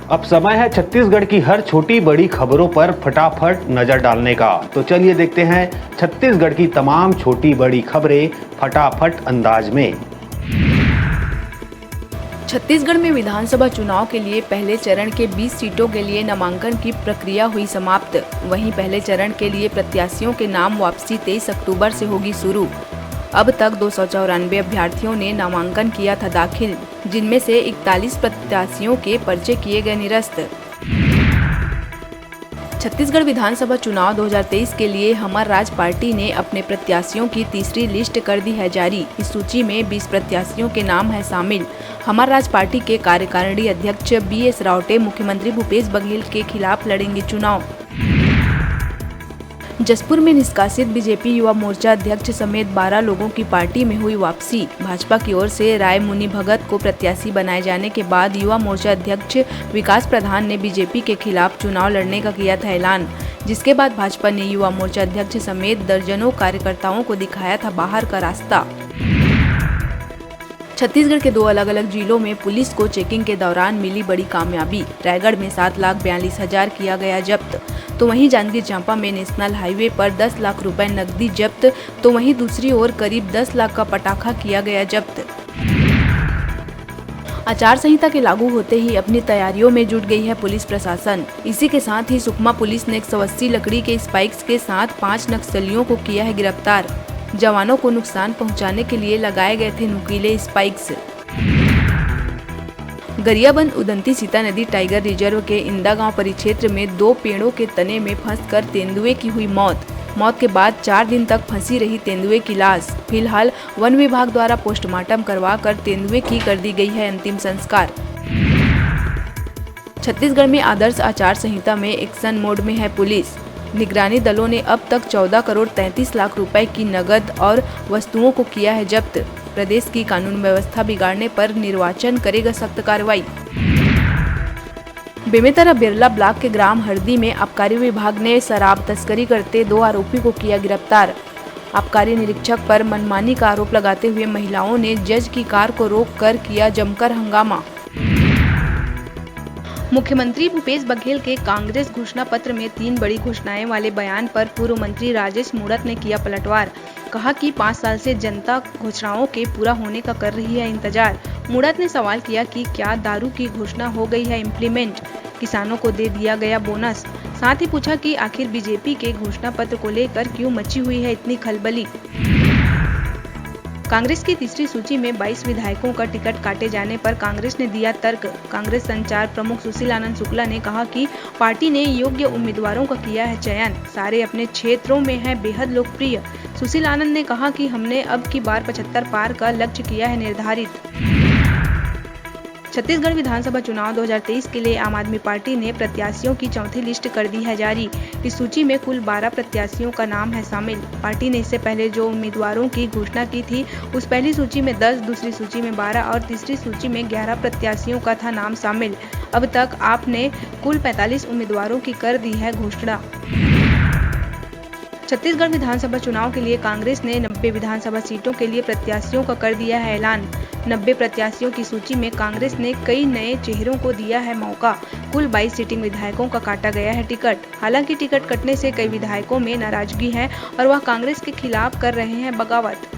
अब समय है छत्तीसगढ़ की हर छोटी बड़ी खबरों पर फटाफट नजर डालने का। तो चलिए देखते हैं छत्तीसगढ़ की तमाम छोटी बड़ी खबरें फटाफट अंदाज में। छत्तीसगढ़ में विधानसभा चुनाव के लिए पहले चरण के 20 सीटों के लिए नामांकन की प्रक्रिया हुई समाप्त। वहीं पहले चरण के लिए प्रत्याशियों के नाम वापसी 23 अक्टूबर से होगी शुरू। अब तक 294 अभ्यर्थियों ने नामांकन किया था दाखिल, जिनमें से 41 प्रत्याशियों के पर्चे किए गए निरस्त। छत्तीसगढ़ विधानसभा चुनाव 2023 के लिए हमर राज पार्टी ने अपने प्रत्याशियों की तीसरी लिस्ट कर दी है जारी। इस सूची में 20 प्रत्याशियों के नाम है शामिल। हमर राज पार्टी के कार्यकारिणी अध्यक्ष BS रावटे मुख्यमंत्री भूपेश बघेल के खिलाफ लड़ेंगे चुनाव। जसपुर में निष्कासित बीजेपी युवा मोर्चा अध्यक्ष समेत 12 लोगों की पार्टी में हुई वापसी। भाजपा की ओर से राय मुनि भगत को प्रत्याशी बनाए जाने के बाद युवा मोर्चा अध्यक्ष विकास प्रधान ने बीजेपी के खिलाफ चुनाव लड़ने का किया था ऐलान, जिसके बाद भाजपा ने युवा मोर्चा अध्यक्ष समेत दर्जनों कार्यकर्ताओं को दिखाया था बाहर का रास्ता। छत्तीसगढ़ के 2 अलग अलग जिलों में पुलिस को चेकिंग के दौरान मिली बड़ी कामयाबी। रायगढ़ में 7,42,000 किया गया जब्त, तो वहीं जांजगीर चांपा में नेशनल हाईवे पर 10 लाख रुपए नकदी जब्त, तो वहीं दूसरी ओर करीब 10 लाख का पटाखा किया गया जब्त। आचार संहिता के लागू होते ही अपनी तैयारियों में जुट गई है पुलिस प्रशासन। इसी के साथ ही सुकमा पुलिस ने 180 लकड़ी के स्पाइक्स के साथ 5 नक्सलियों को किया है गिरफ्तार। जवानों को नुकसान पहुंचाने के लिए लगाए गए थे नुकीले स्पाइक्स। गरियाबंद उदंती सीता नदी टाइगर रिजर्व के इंदा गांव परिक्षेत्र में 2 पेड़ों के तने में फंसकर तेंदुए की हुई मौत के बाद 4 दिन तक फंसी रही तेंदुए की लाश फिलहाल वन विभाग द्वारा पोस्टमार्टम करवाकर तेंदुए की कर दी गई है अंतिम संस्कार। छत्तीसगढ़ में आदर्श आचार संहिता में एक्शन मोड में है पुलिस। निगरानी दलों ने अब तक 14 करोड़ 33 लाख रुपए की नगद और वस्तुओं को किया है जब्त। प्रदेश की कानून व्यवस्था बिगाड़ने पर निर्वाचन करेगा सख्त कार्रवाई। बेमेतरा बिरला ब्लॉक के ग्राम हरदी में आबकारी विभाग ने शराब तस्करी करते 2 आरोपी को किया गिरफ्तार। आबकारी निरीक्षक पर मनमानी का आरोप लगाते हुए महिलाओं ने जज की कार को रोककर किया जमकर हंगामा। मुख्यमंत्री भूपेश बघेल के कांग्रेस घोषणा पत्र में 3 बड़ी घोषणाएं वाले बयान पर पूर्व मंत्री राजेश मूणत ने किया पलटवार। कहा कि 5 साल से जनता घोषणाओं के पूरा होने का कर रही है इंतजार। मूणत ने सवाल किया कि क्या दारू की घोषणा हो गई है इम्प्लीमेंट, किसानों को दे दिया गया बोनस। साथ ही पूछा कि आखिर बीजेपी के घोषणा पत्र को लेकर क्यों मची हुई है इतनी खलबली। कांग्रेस की तीसरी सूची में 22 विधायकों का टिकट काटे जाने पर कांग्रेस ने दिया तर्क। कांग्रेस संचार प्रमुख सुशील आनंद शुक्ला ने कहा कि पार्टी ने योग्य उम्मीदवारों का किया है चयन, सारे अपने क्षेत्रों में हैं बेहद लोकप्रिय। सुशील आनंद ने कहा कि हमने अब की बार 75 पार का लक्ष्य किया है निर्धारित। छत्तीसगढ़ विधानसभा चुनाव 2023 के लिए आम आदमी पार्टी ने प्रत्याशियों की चौथी लिस्ट कर दी है जारी। इस सूची में कुल 12 प्रत्याशियों का नाम है शामिल। पार्टी ने इससे पहले जो उम्मीदवारों की घोषणा की थी उस पहली सूची में 10, दूसरी सूची में 12 और तीसरी सूची में 11 प्रत्याशियों का था नाम शामिल। अब तक आपने कुल 45 उम्मीदवारों की कर दी है घोषणा। छत्तीसगढ़ विधानसभा चुनाव के लिए कांग्रेस ने 90 विधानसभा सीटों के लिए प्रत्याशियों का कर दिया है ऐलान। 90 प्रत्याशियों की सूची में कांग्रेस ने कई नए चेहरों को दिया है मौका। कुल 22 सिटिंग विधायकों का काटा गया है टिकट। हालांकि टिकट कटने से कई विधायकों में नाराजगी है और वह कांग्रेस के खिलाफ कर रहे हैं बगावत।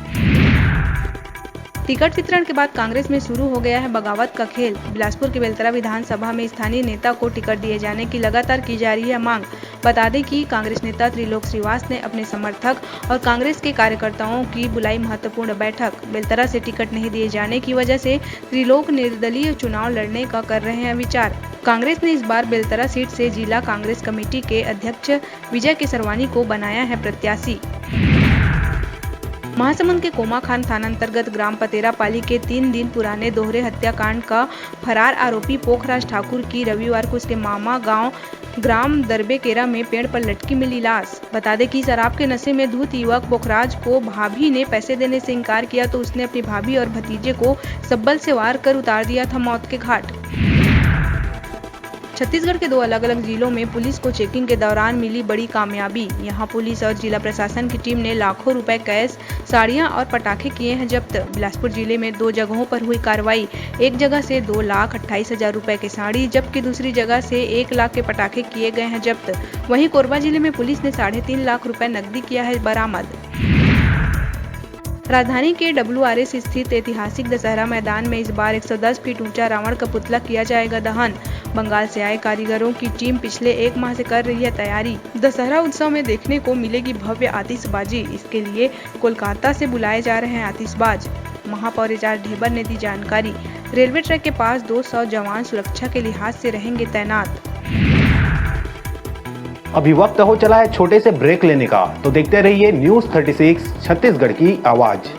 टिकट वितरण के बाद कांग्रेस में शुरू हो गया है बगावत का खेल। बिलासपुर के बेलतरा विधानसभा में स्थानीय नेता को टिकट दिए जाने की लगातार की जा रही है मांग। बता दें कि कांग्रेस नेता त्रिलोक श्रीवास ने अपने समर्थक और कांग्रेस के कार्यकर्ताओं की बुलाई महत्वपूर्ण बैठक। बेलतरा से टिकट नहीं दिए जाने की वजह से त्रिलोक निर्दलीय चुनाव लड़ने का कर रहे हैं विचार। कांग्रेस ने इस बार बेलतरा सीट से जिला कांग्रेस कमेटी के अध्यक्ष विजय केसरवानी को बनाया है प्रत्याशी। महासमुंद के कोमाखान थाना अंतर्गत ग्राम पतेरा पाली के 3 दिन पुराने दोहरे हत्याकांड का फरार आरोपी पोखराज ठाकुर की रविवार को उसके मामा गांव ग्राम दरबेकेरा में पेड़ पर लटकी मिली लाश। बता दें कि शराब के नशे में धुत युवक पोखराज को भाभी ने पैसे देने से इनकार किया तो उसने अपनी भाभी और भतीजे को सब्बल से वार कर उतार दिया था मौत के घाट। छत्तीसगढ़ के 2 अलग-अलग जिलों में पुलिस को चेकिंग के दौरान मिली बड़ी कामयाबी। यहां पुलिस और जिला प्रशासन की टीम ने लाखों रुपए कैश, साड़ियां और पटाखे किए हैं जब्त। बिलासपुर जिले में 2 जगहों पर हुई कार्रवाई। एक जगह से 2,28,000 रुपए की साड़ी, जबकि दूसरी जगह से 1 लाख के पटाखे किए गए हैं जब्त। वहीं कोरबा जिले में पुलिस ने 3.5 लाख रुपए नकदी किया है बरामद। राजधानी के WRS स्थित ऐतिहासिक दशहरा मैदान में इस बार 110 फीट ऊंचा रावण का पुतला किया जाएगा दहन। बंगाल से आए कारीगरों की टीम पिछले 1 माह से कर रही है तैयारी। दशहरा उत्सव में देखने को मिलेगी भव्य आतिशबाजी। इसके लिए कोलकाता से बुलाए जा रहे हैं आतिशबाज। महापौर एजाज ढेबर ने दी जानकारी। रेलवे ट्रैक के पास 200 जवान सुरक्षा के लिहाज से रहेंगे तैनात। अभी वक्त हो चला है छोटे से ब्रेक लेने का, तो देखते रहिए न्यूज़ 36 छत्तीसगढ़ की आवाज।